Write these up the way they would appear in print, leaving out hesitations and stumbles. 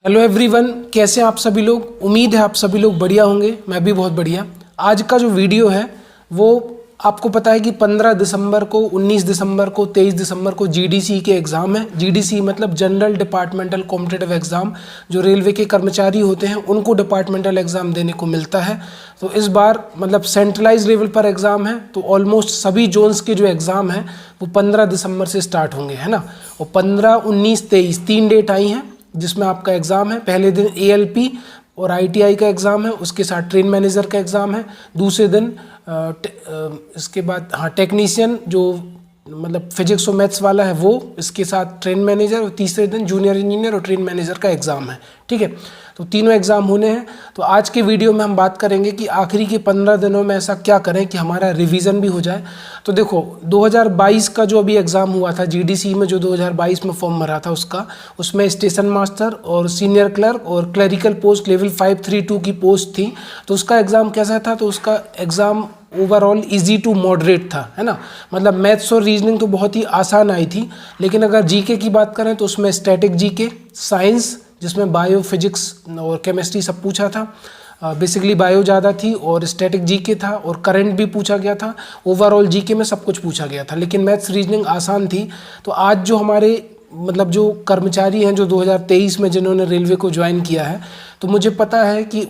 Hello everyone, कैसे हैं आप सभी लोग। उम्मीद है आप सभी लोग बढ़िया होंगे। मैं भी बहुत बढ़िया। आज का जो वीडियो है वो आपको पता है कि 15 दिसंबर को, 19 दिसंबर को, 23 दिसंबर को जीडीसी के एग्ज़ाम है। जीडीसी मतलब जनरल डिपार्टमेंटल कॉम्पिटिटिव एग्ज़ाम, जो रेलवे के कर्मचारी होते हैं उनको डिपार्टमेंटल एग्ज़ाम देने को मिलता है। तो इस बार मतलब सेंट्रलाइज लेवल पर एग्ज़ाम है, तो ऑलमोस्ट सभी जोन्स के जो एग्ज़ाम हैं वो 15 दिसंबर से स्टार्ट होंगे, है ना। और 15, 19, 23 3 डेट आई हैं जिसमें आपका एग्ज़ाम है। पहले दिन एएलपी और आईटीआई का एग्ज़ाम है, उसके साथ ट्रेन मैनेजर का एग्ज़ाम है। दूसरे दिन इसके बाद टेक्नीशियन जो मतलब फिजिक्स और मैथ्स वाला है वो, इसके साथ ट्रेन मैनेजर, और तीसरे दिन जूनियर इंजीनियर और ट्रेन मैनेजर का एग्ज़ाम है। ठीक है, तो तीनों एग्ज़ाम होने हैं। तो आज के वीडियो में हम बात करेंगे कि आखिरी के 15 दिनों में ऐसा क्या करें कि हमारा रिवीजन भी हो जाए। तो देखो 2022 का जो अभी एग्ज़ाम हुआ था जीडीसी में, जो 2022 में फॉर्म भरा था उसमें स्टेशन मास्टर और सीनियर क्लर्क और क्लरिकल पोस्ट लेवल 532 की पोस्ट थी। तो उसका एग्ज़ाम कैसा था? तो उसका exam overall easy to moderate था, है ना। मतलब मैथ्स और रीजनिंग तो बहुत ही आसान आई थी, लेकिन अगर जीके की बात करें तो उसमें स्टैटिक जीके, साइंस जिसमें बायो, फिजिक्स और केमिस्ट्री सब पूछा था, बेसिकली बायो ज़्यादा थी, और स्टैटिक जीके था, और करंट भी पूछा गया था। ओवरऑल जीके में सब कुछ पूछा गया था, लेकिन मैथ्स रीजनिंग आसान थी। तो आज जो हमारे मतलब जो कर्मचारी हैं जो 2023 में जिन्होंने रेलवे को ज्वाइन किया है, तो मुझे पता है कि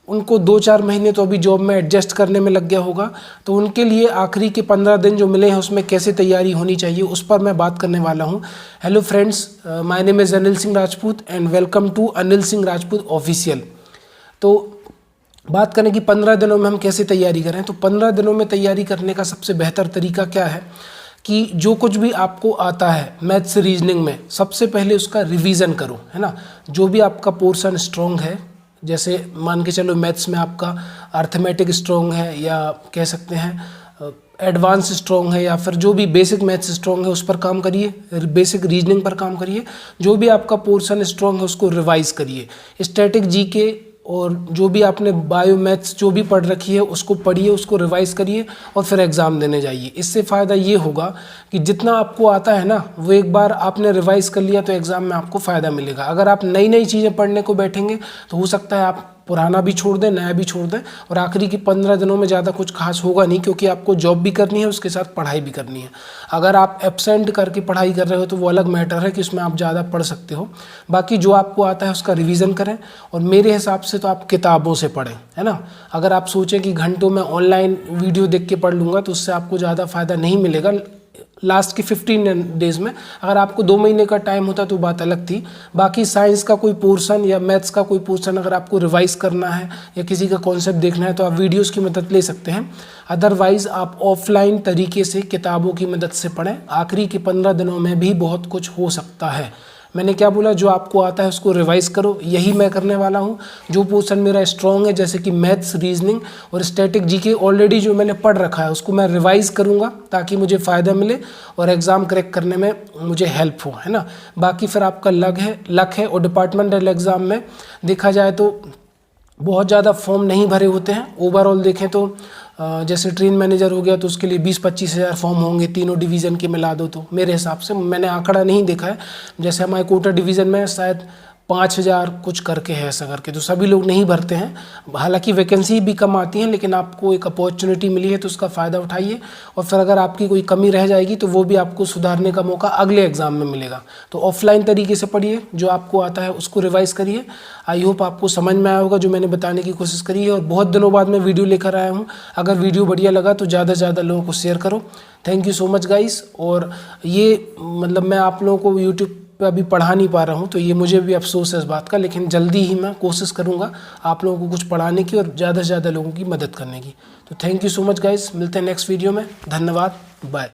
उनको 2-4 महीने तो अभी जॉब में एडजस्ट करने में लग गया होगा। तो उनके लिए आखिरी के 15 दिन जो मिले हैं उसमें कैसे तैयारी होनी चाहिए उस पर मैं बात करने वाला हूं। Hello friends, my name is Anil Singh Rajput and welcome to Anil Singh Rajput official. तो बात करें कि 15 दिनों में हम कैसे तैयारी करें, तो 15 दिनों में तैयारी करने का सबसे बेहतर तरीका क्या है कि जो कुछ भी आपको आता है मैथ्स रीजनिंग में, सबसे पहले उसका रिवीजन करो, है ना। जो भी आपका पोर्शन स्ट्रॉन्ग है, जैसे मान के चलो मैथ्स में आपका अर्थमेटिक स्ट्रॉन्ग है, या कह सकते हैं एडवांस स्ट्रॉन्ग है, या फिर जो भी बेसिक मैथ्स स्ट्रॉन्ग है उस पर काम करिए, बेसिक रीजनिंग पर काम करिए। जो भी आपका पोर्शन स्ट्रॉन्ग है उसको रिवाइज करिए। स्टैटिक जीके और जो भी आपने बायो मैथ्स जो भी पढ़ रखी है उसको पढ़िए, उसको रिवाइज करिए और फिर एग्ज़ाम देने जाइए। इससे फ़ायदा ये होगा कि जितना आपको आता है ना वो एक बार आपने रिवाइज कर लिया तो एग्ज़ाम में आपको फ़ायदा मिलेगा। अगर आप नई नई चीज़ें पढ़ने को बैठेंगे तो हो सकता है आप पुराना भी छोड़ दें, नया भी छोड़ दें, और आखिरी की 15 दिनों में ज़्यादा कुछ खास होगा नहीं, क्योंकि आपको जॉब भी करनी है, उसके साथ पढ़ाई भी करनी है। अगर आप एब्सेंट करके पढ़ाई कर रहे हो तो वो अलग मैटर है कि उसमें आप ज़्यादा पढ़ सकते हो। बाकी जो आपको आता है उसका रिवीजन करें, और मेरे हिसाब से तो आप किताबों से पढ़ें, है ना। अगर आप सोचें कि घंटों में ऑनलाइन वीडियो देख के पढ़ लूँगा तो उससे आपको ज़्यादा फ़ायदा नहीं मिलेगा लास्ट के 15 डेज़ में। अगर आपको 2 महीने का टाइम होता तो बात अलग थी। बाकी साइंस का कोई पोर्शन या मैथ्स का कोई पोर्शन अगर आपको रिवाइज करना है या किसी का कॉन्सेप्ट देखना है तो आप वीडियोस की मदद ले सकते हैं। अदरवाइज़ आप ऑफलाइन तरीके से किताबों की मदद से पढ़ें। आखिरी के 15 दिनों में भी बहुत कुछ हो सकता है। मैंने क्या बोला, जो आपको आता है उसको रिवाइज करो, यही मैं करने वाला हूँ। जो पोर्शन मेरा स्ट्रॉन्ग है जैसे कि मैथ्स, रीजनिंग और स्टैटिक जीके ऑलरेडी जो मैंने पढ़ रखा है उसको मैं रिवाइज करूँगा ताकि मुझे फ़ायदा मिले और एग्ज़ाम क्रैक करने में मुझे हेल्प हो, है ना। बाकी फिर आपका लक है। और डिपार्टमेंटल एग्ज़ाम में देखा जाए तो बहुत ज़्यादा फॉर्म नहीं भरे होते हैं। ओवरऑल देखें तो जैसे ट्रेन मैनेजर हो गया तो उसके लिए 20-25 हज़ार फॉर्म होंगे, तीनों डिवीज़न के मिला दो तो मेरे हिसाब से, मैंने आंकड़ा नहीं देखा है। जैसे हमारे कोटा डिवीज़न में शायद 5,000 कुछ करके है, ऐसा करके, तो सभी लोग नहीं भरते हैं। हालांकि वैकेंसी भी कम आती हैं, लेकिन आपको एक अपॉर्चुनिटी मिली है तो उसका फ़ायदा उठाइए। और फिर अगर आपकी कोई कमी रह जाएगी तो वो भी आपको सुधारने का मौका अगले एग्ज़ाम में मिलेगा। तो ऑफलाइन तरीके से पढ़िए, जो आपको आता है उसको रिवाइज़ करिए। आई होप आपको समझ में आया होगा जो मैंने बताने की कोशिश करी है। और बहुत दिनों बाद मैं वीडियो लेकर आया हूँ। अगर वीडियो बढ़िया लगा तो ज़्यादा से ज़्यादा लोगों को शेयर करो। Thank you so much guys. और ये मतलब मैं आप लोगों को यूट्यूब पे अभी पढ़ा नहीं पा रहा हूँ, तो ये मुझे भी अफसोस है इस बात का, लेकिन जल्दी ही मैं कोशिश करूँगा आप लोगों को कुछ पढ़ाने की और ज़्यादा से ज़्यादा लोगों की मदद करने की। तो thank you so much guys, मिलते हैं नेक्स्ट वीडियो में। धन्यवाद, बाय।